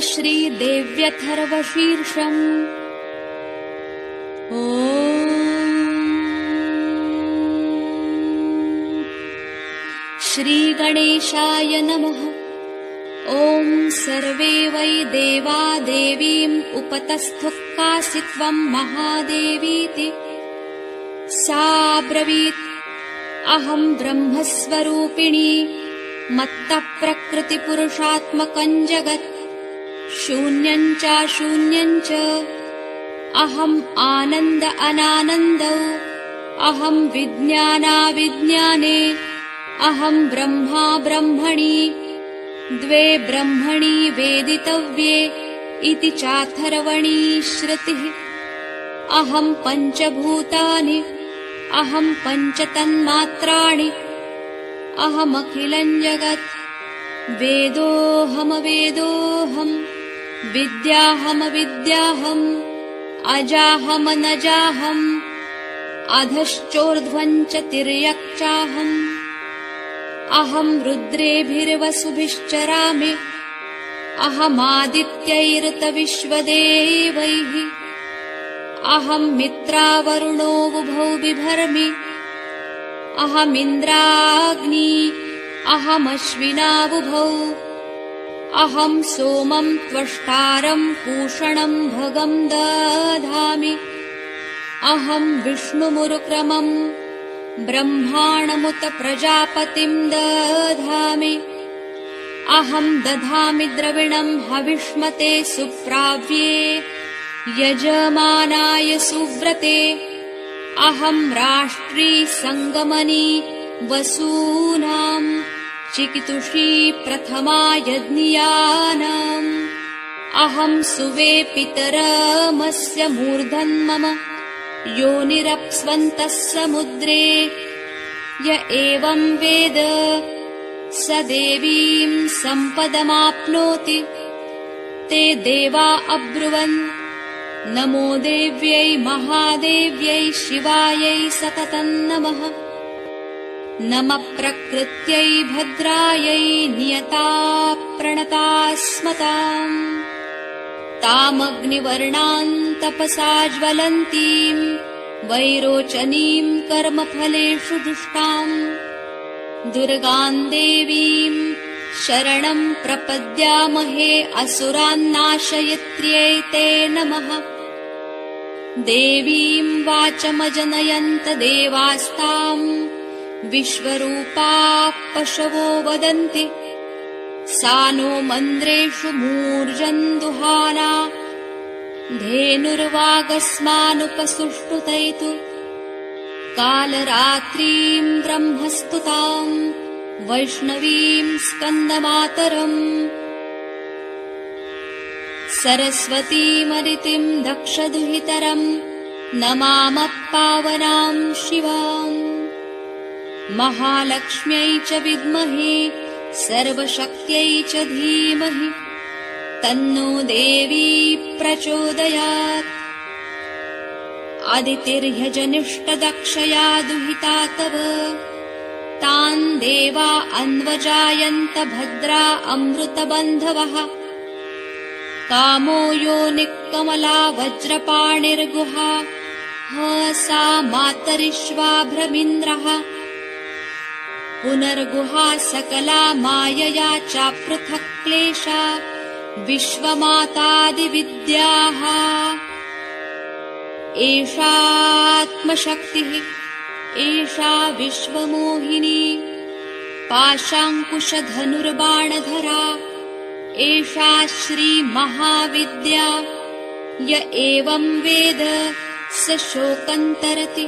श्रीदेव्यथर्वशीर्षम्। ॐ श्रीगणेशाय नमः। ॐ सर्वे वै देवा देवीम् उपतस्थुः कासित्वम् महादेवीति। सा ब्रवीत् अहम् ब्रह्मस्वरूपिणी मत्तः प्रकृतिपुरुषात्मकम् जगत् शून्यम् चाशून्यम् च अहम् आनन्द अनानन्दौ अहम् विज्ञानाविज्ञाने अहम् ब्रह्मा ब्रह्मणि द्वे ब्रह्मणि वेदितव्ये इति चाथर्वणी श्रुतिः। अहम् पञ्चभूतानि अहम् पञ्चतन्मात्राणि अहमखिलम् जगत् वेदोऽहमवेदोऽहम् विद्याहमविद्याहम् अजाहमनजाहम् अधश्चोर्ध्वम् च तिर्यक्चाहम्। अहम् रुद्रेभिर्वसुभिश्चरामि अहमादित्यैर्तविश्वदेवैः अहम् मित्रावरुणो बुभौ बिभर्मि अहमिन्द्राग्नी अहमश्विनावुभौ अहम् सोमम् त्वष्टारम् पूषणम् भगम् दधामि अहम् विष्णुमुरुक्रमम् ब्रह्माणमुत प्रजापतिम् दधामि अहम् दधामि द्रविणम् हविष्मते सुप्राव्ये यजमानाय सुव्रते अहम् राष्ट्री सङ्गमनी वसूनाम् चिकितुषी प्रथमा यज्ञियानाम् अहम् सुवे पितरमस्य मूर्धन्मम योनिरप्स्वन्तः समुद्रे य एवम् वेद स देवीम् सम्पदमाप्नोति। ते देवा अब्रुवन् नमो देव्यै महादेव्यै शिवायै सततम् नमः। नमः प्रकृत्यै भद्रायै नियता प्रणता स्मताम् तामग्निवर्णाम् तपसा ज्वलन्तीम् वैरोचनीम् कर्मफलेषु दुष्टाम् दुर्गाम् देवीम् शरणम् प्रपद्यामहे असुरान्नाशयित्र्यै ते नमः। देवीम् वाचमजनयन्त देवास्ताम् विश्वरूपाः पशवो वदन्ति सा नो मन्द्रेषु मूर्जन्दुहाना धेनुर्वागस्मानुपसुष्टुतैतु कालरात्रीम् ब्रह्मस्तुताम् वैष्णवीम् स्कन्दमातरम् सरस्वतीमरितिम् दक्षदुहितरम् नमामः पावनाम् शिवाम्। महालक्ष्म्यै च विद्महे सर्वशक्त्यै च धीमहि तन्नो देवी प्रचोदयात्। अदितिर्ह्यजनिष्टदक्षया दुहिता तव तान् देवा अन्वजायन्त भद्रा अमृतबन्धवः कामो योनिकमला वज्रपाणिर्गुहा ह सा मातरिश्वाभ्रमिन्द्रः पुनर्गुहा सकला मायया चापृथक् क्लेशा विश्वमातादिविद्याः। एषात्मशक्तिः एषा विश्वमोहिनी पाशाङ्कुशधनुर्बाणधरा एषा श्रीमहाविद्या य एवं वेद स शोकन्तरति।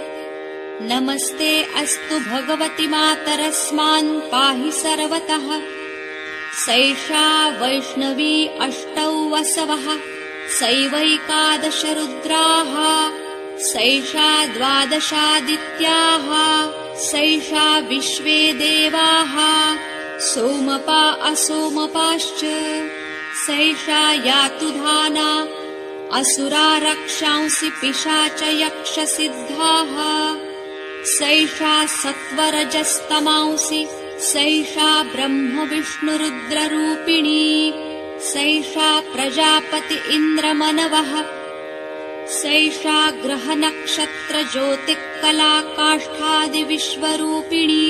नमस्ते अस्तु भगवति मातरस्मान् पाहि सर्वतः। सैषा वैष्णवी अष्टौ वसवः सैवैकादश रुद्राः सैषा द्वादशादित्याः सैषा विश्वे देवाः सोमपा असोमपाश्च सैषा यातुधाना असुरा रक्षांसि पिशाच यक्षसिद्धाः सैषा सत्वरजस्तमांसि सैषा ब्रह्म विष्णुरुद्ररूपिणी सैषा प्रजापति इन्द्रमनवः सैषा ग्रहनक्षत्रज्योतिःकलाकाष्ठादिविश्वरूपिणी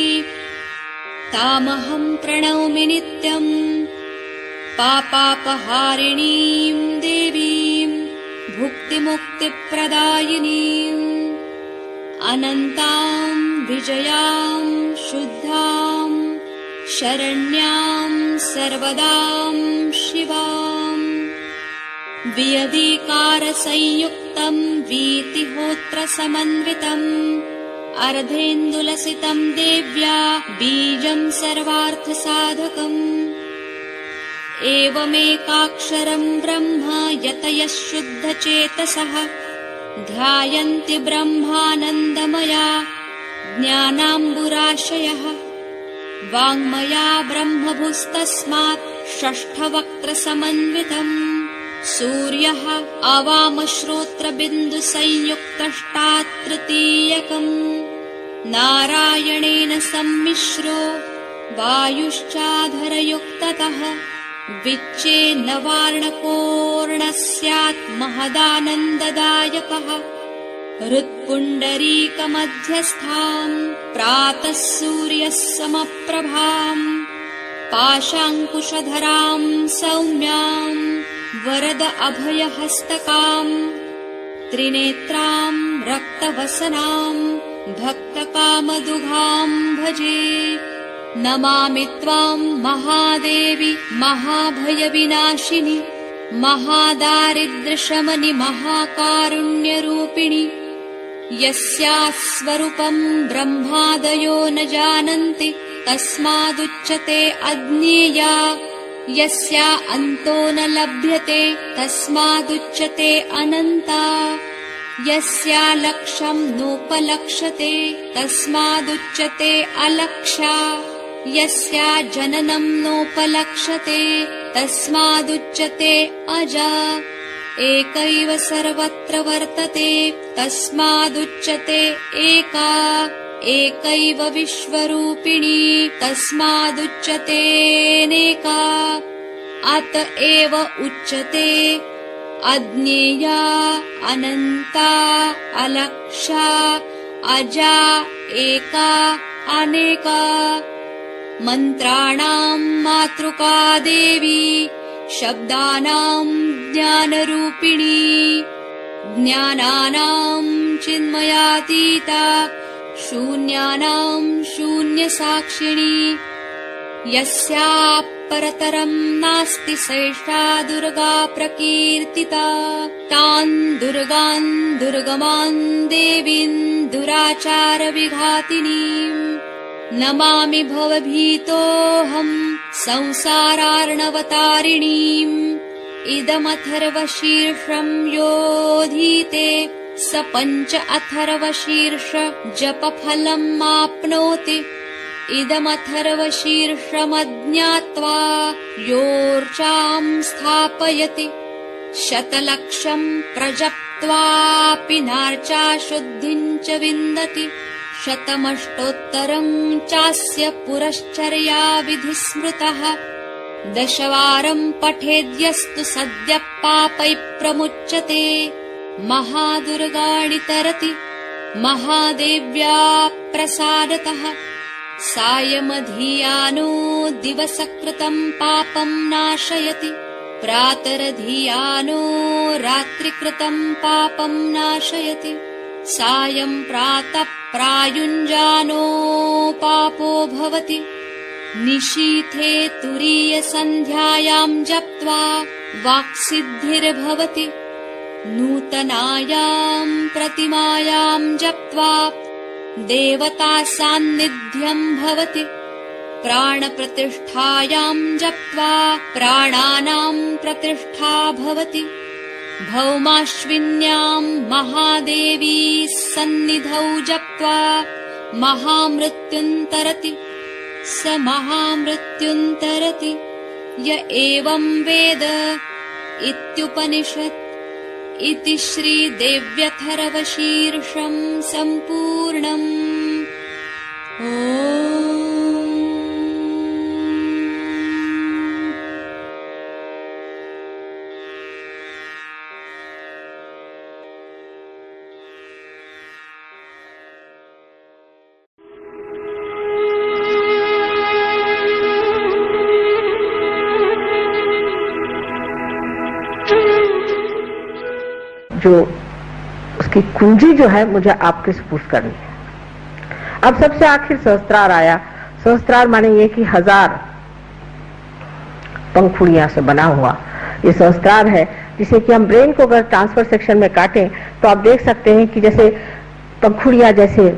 तामहं प्रणौमि नित्यम् पापापहारिणीं देवीं भुक्तिमुक्तिप्रदायिनीम् अनन्तां विजयां शुद्धां शरण्यां सर्वदां शिवाम् वियदीकारसंयुक्तं वीतिहोत्रसमन्वितम् अर्धेन्दुलसितं देव्या बीजं सर्वार्थसाधकम् एवमेकाक्षरं ब्रह्म यतयः शुद्धचेतसः ध्यायन्ति ब्रह्मानन्दमया ज्ञानाम्बुराशयः वाङ्मया ब्रह्मभुस्तस्मात् षष्ठवक्त्रसमन्वितम् सूर्यः आवामश्रोत्रबिन्दुसंयुक्तष्टात् तृतीयकम् नारायणेन सम्मिश्रो वायुश्चाधरयुक्ततः विच्चेन्नवार्णकोर्णः स्यात् महदानन्ददायकः हृत्पुण्डरीकमध्यस्थाम् प्रातः सूर्यः समप्रभाम् पाशाङ्कुशधराम् सौम्याम् वरद अभयहस्तकाम् त्रिनेत्राम् रक्तवसनाम् भक्तकामदुघाम् भजे नमामि त्वाम् महादेवी महाभयविनाशिनि महादारिद्र्यशमनि महाकारुण्यरूपिणि यस्याः स्वरूपम् ब्रह्मादयो न जानन्ति तस्मादुच्यते अज्ञेया यस्या अन्तो न लभ्यते तस्मादुच्यते अनन्ता यस्या लक्ष्यम् नोपलक्ष्यते तस्मादुच्यते अलक्ष्या यस्या जननम् नोपलक्ष्यते तस्मादुच्यते अजा एकैव सर्वत्र वर्तते तस्मादुच्यते एका एकैव विश्वरूपिणी तस्मादुच्यतेऽनेका अत एव उच्यते अज्ञेया अनन्ता अलक्ष्या अजा एका अनेका मन्त्राणां मातृका देवी शब्दानां ज्ञानरूपिणी ज्ञानानां चिन्मयातीता शून्यानां शून्यसाक्षिणी यस्याः परतरं नास्ति सैषा दुर्गा प्रकीर्तिता तान् दुर्गान् दुर्गमान् देवीन् दुराचारविघातिनीम् नमामि भवभीतोऽहम् संसारार्णवतारिणीम् इदमथर्वशीर्षम् योऽधीते स पञ्च अथर्वशीर्ष जपफलम् आप्नोति इदमथर्वशीर्षमज्ञात्वा योऽर्चाम् स्थापयति शतलक्षम् प्रजप्त्वापि नार्चा शुद्धिम् च विन्दति शतमष्टोत्तरम् चास्य पुरश्चर्या विधिस्मृतः दशवारम् पठेद्यस्तु सद्यः पापैः प्रमुच्यते महादुर्गाणि तरति महादेव्या प्रसादतः सायमधियानो दिवसकृतम् पापम् नाशयति प्रातरधियानो रात्रिकृतम् पापम् नाशयति सायम् प्रातः प्रायुञ्जानो पापो भवति निशीथे तुरीयसन्ध्यायाम् जप्त्वा वाक्सिद्धिर्भवति नूतनायाम् प्रतिमायाम् जप्त्वा देवता सान्निध्यम् भवति प्राणप्रतिष्ठायाम् जप्त्वा प्राणानाम् प्रतिष्ठा भवति भौमाश्विन्याम् महादेवी सन्निधौ जप्त्वा महामृत्युन्तरति स महामृत्युन्तरति य एवम् वेद इत्युपनिषत् इति श्रीदेव्यथर्वशीर्षम् सम्पूर्णम्। जो उसकी कुंजी जो है मुझे आपके स्पूर्श करनी है। अब सबसे आखिर सहस्त्रार आया। सहस्त्रार माने ये कि 1000 पंखुड़ियां से बना हुआ ये सहस्त्रार है, जिसे कि हम ब्रेन को अगर ट्रांसफर सेक्शन में काटें तो आप देख सकते हैं कि जैसे पंखुड़ियां जैसे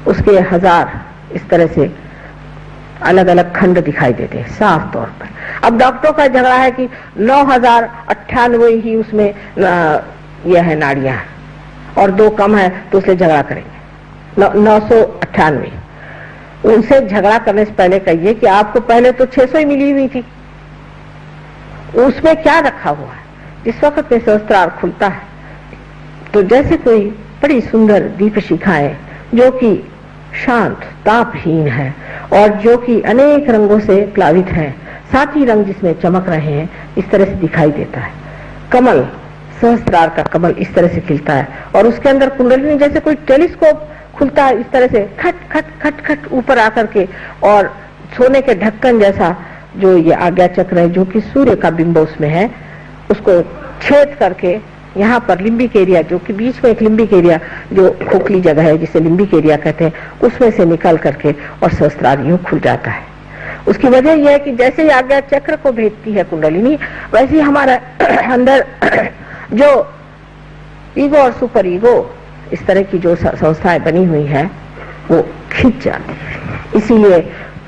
उसके 1000 इस तरह से अलग अलग खंड दिखाई देते हैं साफ तौर पर। अब डॉक्टरों का झगड़ा है कि 9098 ही उसमें यह है नाड़ियां और 2 कम है तो उससे झगड़ा करेंगे। 998 उनसे झगड़ा करने से पहले कहिए कि आपको पहले तो 600 ही मिली हुई थी, उसमें क्या रखा हुआ है। जिस वक्त में सहस्त्रार खुलता है तो जैसे कोई बड़ी सुंदर दीप शिखाएं जो कि शांत तापहीन है और जो कि अनेक रंगों से प्लावित है, साथ ही रंग जिसमें चमक रहे हैं, इस तरह से दिखाई देता है। कमल, सहस्त्रार का कमल इस तरह से खिलता है और उसके अंदर कुंडलिनी जैसे कोई टेलीस्कोप खुलता है, इस तरह से खट खट खट खट ऊपर आकर के, और सोने के ढक्कन जैसा जो ये आज्ञा चक्र है जो कि सूर्य का बिंब उसमें है, उसको छेद करके यहाँ पर लिम्बिक एरिया, जो कि बीच में एक लिम्बिक एरिया जो खोखली जगह है जिसे लिम्बिक एरिया कहते हैं, उसमें से निकल करके और सहस्त्रार यूं खुल जाता है। उसकी वजह यह है कि जैसे ही आज्ञा चक्र को भेजती है कुंडलिनी, वैसे ही हमारा अंदर जो ईगो और सुपर ईगो इस तरह की जो संस्थाएं बनी हुई है वो खींच जाती है। इसीलिए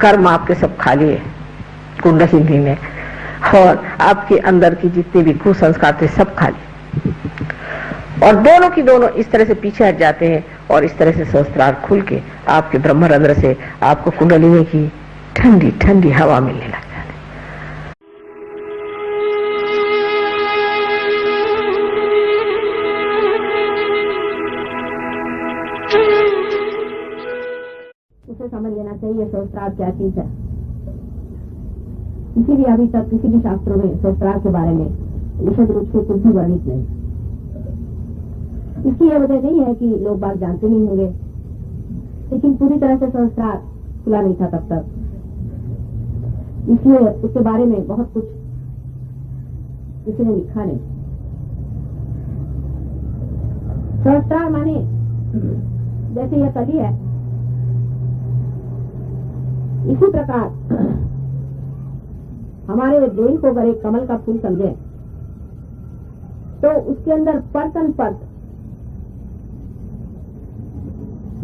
कर्म आपके सब खाली है कुंडलिनी में, और आपके अंदर की जितने भी कुसंस्कार थे सब खाली, और दोनों की दोनों इस तरह से पीछे हट जाते हैं और इस तरह से सहस्त्रार खुल के आपके ब्रह्मरंध्र से आपको कुंडलिनी की ठंडी ठंडी हवा मिलने लग जाती है। उसे समझ लेना चाहिए सहस्त्रार क्या चीज है। किसी भी अभी तक किसी भी शास्त्रों में सहस्त्रार के बारे में विशद रूप से कुछ भी वर्णित नहीं। इसकी यह वजह नहीं है कि लोग बात जानते नहीं होंगे, लेकिन पूरी तरह से सहस्त्रार खुला नहीं था तब तक, इसलिए उसके बारे में बहुत कुछ किसी ने लिखा नहीं। सहस्त्रार माने जैसे यह कली है, इसी प्रकार हमारे ब्रेन को अगर एक कमल का फूल समझे तो उसके अंदर पर्तन पर्त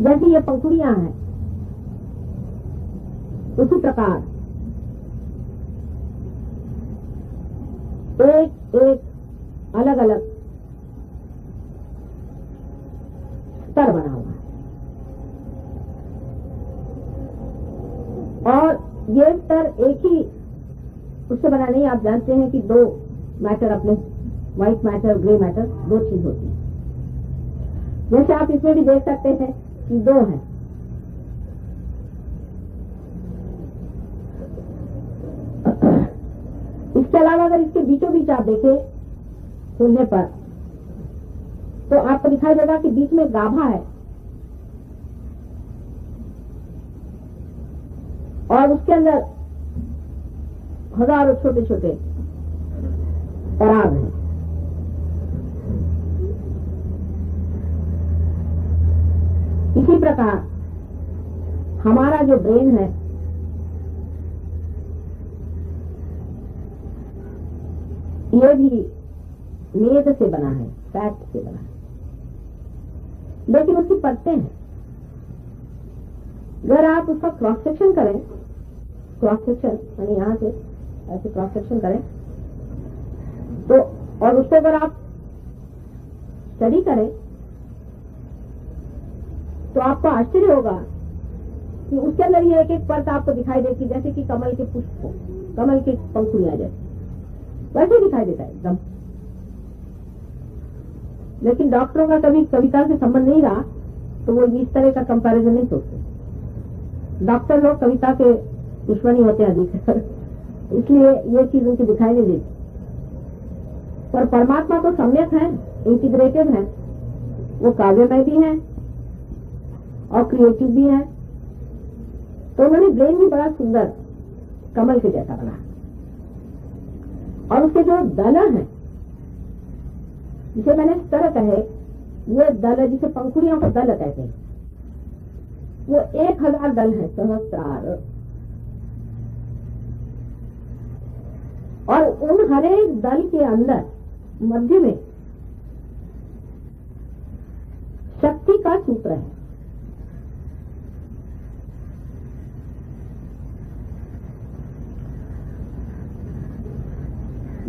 जैसी ये पंखुड़ियां हैं, उसी प्रकार एक एक अलग अलग स्तर बना हुआ है, और ये स्तर एक ही उससे बना नहीं। आप जानते हैं कि 2 मैटर अपने, व्हाइट मैटर ग्रे मैटर, 2 चीज होती है। जैसे आप इसमें भी देख सकते हैं कि 2 हैं। इसके अलावा अगर इसके बीचों बीच आप देखें खुलने पर तो आपको दिखाई देगा कि बीच में गाभा है और उसके अंदर हजारों छोटे छोटे पराग हैं। इसी प्रकार हमारा जो ब्रेन है ये भी मेद से बना है, फैट से बना है, लेकिन उसकी परतें हैं। अगर आप उसका क्रॉस सेक्शन करें, क्रॉस सेक्शन यानी यहां से ऐसे क्रॉस सेक्शन करें तो, और उसको अगर आप स्टडी करें तो आपको आश्चर्य होगा कि उसके अंदर ये एक एक परत आपको दिखाई देती, जैसे कि कमल के पुष्प को, कमल की पंखुड़ियां जैसे वैसे दिखाई देता है एकदम। लेकिन डॉक्टरों का कभी कविता से संबंध नहीं रहा तो वो इस तरह का कंपैरिजन नहीं सोचते। डॉक्टर लोग कविता के दुश्मनी होते हैं अधिक, इसलिए ये चीज उनकी दिखाई नहीं देती। पर परमात्मा तो सम्यक है, इंटीग्रेटेड है, वो काव्यमय भी है और क्रिएटिव भी है। तो उन्होंने ब्रेन भी बड़ा सुंदर कमल के जैसा बना, और उसके जो दल है जिसे मैंने स्तर कहे, ये दल जिसे पंखुड़ियों को दल कहते हैं, वो 1000 दल है सहस्त्रार। और उन हर एक दल के अंदर मध्य में शक्ति का सूत्र है।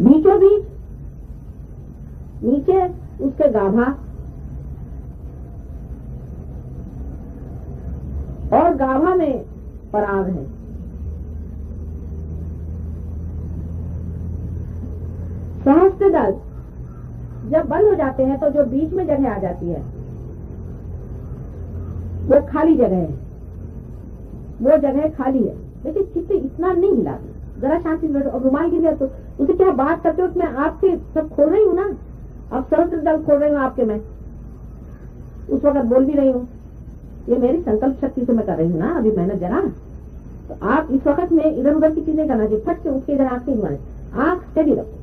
बीचों बीच नीचे उसके गाभा और गाभा में पराग है। सहस्त्र दल जब बंद हो जाते हैं तो जो बीच में जगह आ जाती है वो खाली जगह है, वो जगह खाली है। लेकिन चित्त इतना नहीं हिलाती, जरा शांति से बैठो। और रुमाल गिर गया तो उसे क्या बात करते हो, उसमें आपके सब खोल रही हूँ ना, अब सहस्त्र दल खोल रही हूँ आपके, मैं उस वक्त बोल भी रही हूँ, ये मेरी संकल्प शक्ति से मैं कर रही हूँ ना अभी मेहनत जरा। तो आप इस वक्त में इधर उधर की चीजें करना चाहिए, फट से उठ के इधर आंख नहीं घुमाए, आंख स्टेडी रखो,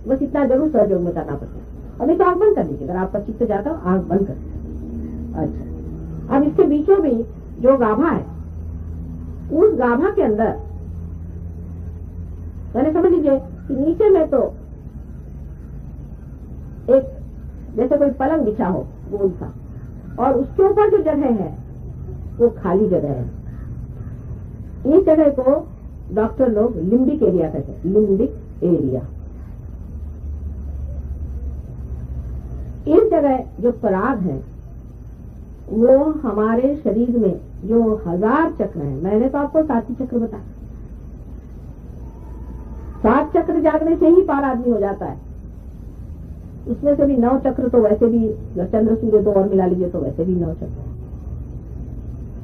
बस इतना जरूर सहयोग में करना पड़ता है। और नहीं तो आंख बंद कर दीजिए, अगर आपका चित्त जाता हो आंख बंद कर दीजिए। अच्छा, अब इसके बीचों बीच जो गाभा है, उस गाभा के अंदर मैंने समझ लीजिए कि नीचे में तो एक जैसे कोई पलंग बिछा हो गोल सा, और उसके ऊपर जो जगह है वो खाली जगह है। इस जगह को डॉक्टर लोग लिम्बिक एरिया कहते हैं, लिम्बिक एरिया। इस जगह जो पराग है वो हमारे शरीर में जो 1000 चक्र है, मैंने तो आपको 7 चक्र बताया, 7 चक्र जागने से ही पार आदमी हो जाता है। उसमें से भी 9 चक्र तो वैसे भी, चंद्र सूर्य तो और मिला लीजिए तो वैसे भी 9 चक्र है,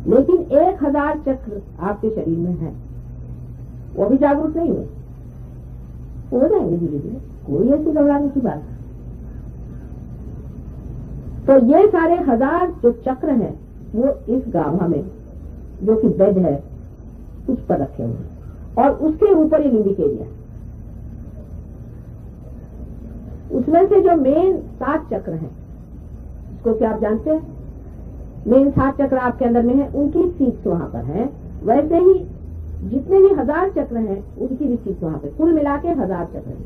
लेकिन 1000 चक्र आपके शरीर में है, वो भी जागरूक नहीं हुए, हो जाएंगे धीरे धीरे, कोई ऐसी घबराने की बात। तो ये सारे 1000 जो चक्र हैं वो इस गाभा में जो कि बेड है उस पर रखे हुए हैं, और उसके ऊपर ये लिम्बिक एरिया। उसमें से जो मेन 7 चक्र हैं, उसको क्या आप जानते हैं, मेन 7 चक्र आपके अंदर में है, उनकी सीट्स वहां पर है। वैसे ही जितने भी 1000 चक्र हैं उनकी भी सीट्स वहां पे, कुल मिला के 1000 चक्र हैं।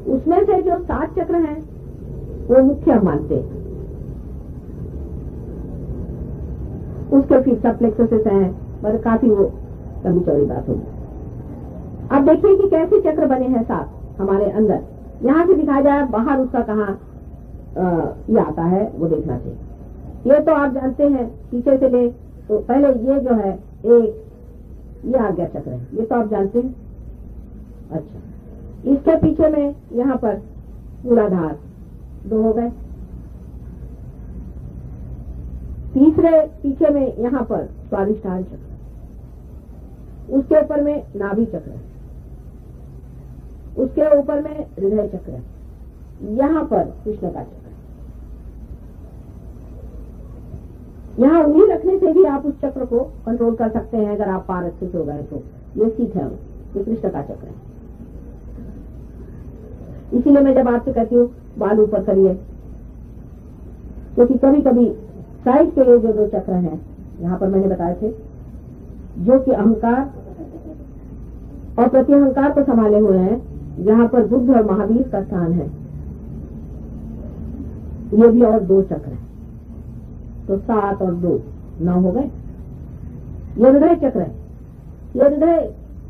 उसमें से जो 7 चक्र हैं वो मुख्य मानते हैं, उसके फिर सब प्लेक्सस हैं, पर काफी वो लंबी चौड़ी बात होगी। अब देखिए कि कैसे चक्र बने हैं 7 हमारे अंदर, यहाँ से दिखाया जाए, बाहर उसका कहाँ ये आता है वो देखना चाहिए। ये तो आप जानते हैं, पीछे से ले तो पहले ये जो है एक ये आज्ञा चक्र है, ये तो आप जानते हैं। अच्छा, इसके पीछे में यहाँ पर मूलाधार 2 हो गए, तीसरे पीछे में यहाँ पर स्वादिष्ठान चक्र, उसके ऊपर में नाभि चक्र है, उसके ऊपर में हृदय चक्र है, यहाँ पर कृष्ण का चक्र है। यहाँ उंगली रखने से भी आप उस चक्र को कंट्रोल कर सकते हैं, अगर आप पारदर्शी हो गए तो। ये सीख है, ये कृष्ण का चक्र है। इसीलिए मैं जब आपसे कहती हूँ बाल ऊपर करिए, क्योंकि कभी कभी साइड के ये जो 2 चक्र हैं यहाँ पर मैंने बताए थे, जो कि अहंकार और प्रत्यहंकार को संभाले हुए हैं, जहाँ पर बुद्ध और महावीर का स्थान है, ये भी और 2 चक्र है, तो 7 और 2 9 हो गए। ये हृदय चक्र है, ये हृदय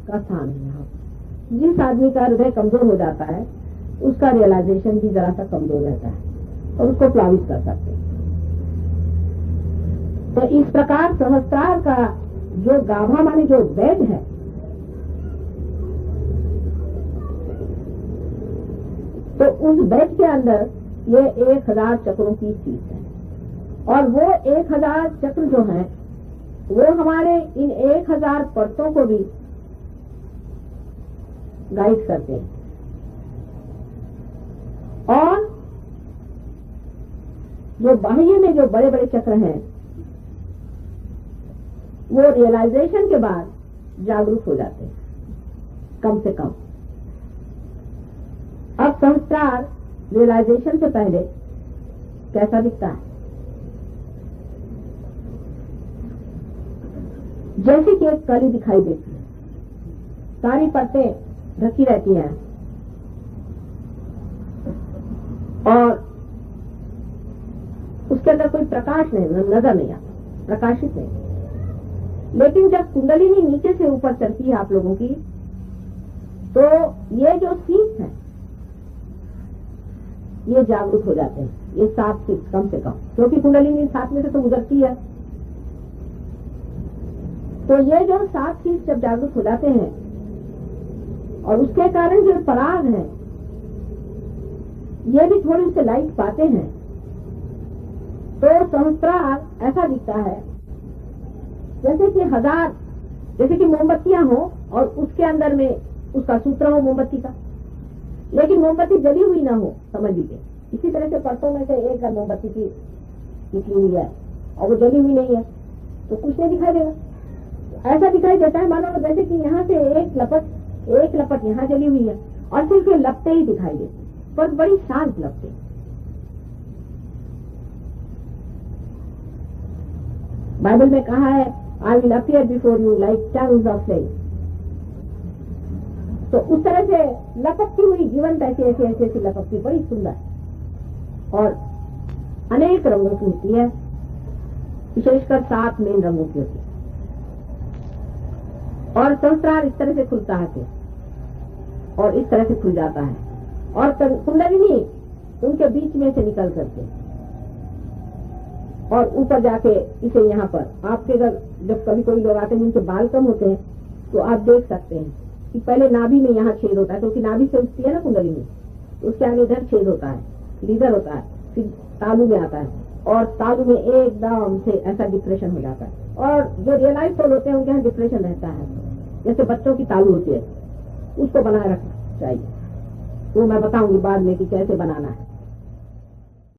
का स्थान है। यहाँ जिस आदमी का हृदय कमजोर हो जाता है उसका रियलाइजेशन भी जरा सा कमजोर रहता है और उसको प्लावित कर सकते हैं। तो इस प्रकार सहस्त्रार का जो गाभा माने जो बेड है, तो उस बेड के अंदर ये 1000 चक्रों की सीट है, और वो 1000 चक्र जो हैं वो हमारे इन 1000 परतों को भी गाइड करते हैं। और जो बाह्य में जो बड़े बड़े चक्र हैं वो रियलाइजेशन के बाद जागरूक हो जाते हैं, कम से कम। अब संस्कार रियलाइजेशन से पहले कैसा दिखता है। जैसे कि एक कली दिखाई देती है, सारी परतें ढकी रहती हैं और उसके अंदर कोई प्रकाश नहीं, नजर नहीं आता, प्रकाशित नहीं। लेकिन जब कुंडलिनी नीचे से ऊपर चलती है आप लोगों की, तो ये जो सीट है ये जागरूक हो जाते हैं, ये 7 सीट कम से कम, क्योंकि कुंडलिनी 7 में से तो गुजरती है। तो ये जो 7 सीट जब जागरूक हो जाते हैं और उसके कारण जो पराग है ये भी थोड़ी से लाइट पाते हैं, तो सहस्त्रार ऐसा दिखता है जैसे कि 1000, जैसे कि मोमबत्तियां हो और उसके अंदर में उसका सूत्र हो मोमबत्ती का, लेकिन मोमबत्ती जली हुई ना हो, समझ लीजिए। इसी तरह से परतों में से एक अगर मोमबत्ती की निकली हुई है और वो जली हुई नहीं है तो कुछ नहीं दिखाई देगा। ऐसा दिखाई देता है मानो जैसे कि यहाँ से एक लपट यहाँ जली हुई है और सिर्फ ये लपटे ही दिखाई देती, पर बड़ी शांत लपटे। बाइबल में कहा है, I will appear before you like tongues of flame. तो उस तरह से लपकती हुई जीवंत ऐसी लपकती, बड़ी सुंदर और अनेक रंगों की होती है, विशेषकर 7 मेन रंगों की होती है। और सहस्त्रार इस तरह से खुलता है और इस तरह से खुल जाता है और कुंडलिनी उनके बीच में से निकल करके और ऊपर जाके इसे यहाँ पर आपके अगर जब कभी कोई लोग आते हैं जिनके बाल कम होते हैं तो आप देख सकते हैं कि पहले नाभि में यहाँ छेद होता है, क्योंकि नाभि से उठती है ना कुंडलिनी, उसके आगे इधर छेद होता है, लीडर होता है, फिर तालू में आता है और तालू में एकदम से ऐसा डिप्रेशन हो जाता है। और जो रियलाइज सोल होते हैं उनके यहाँ डिप्रेशन रहता है, जैसे बच्चों की तालू होती है, उसको बनाए रखना चाहिए। वो मैं बताऊंगी बाद में कि कैसे बनाना है।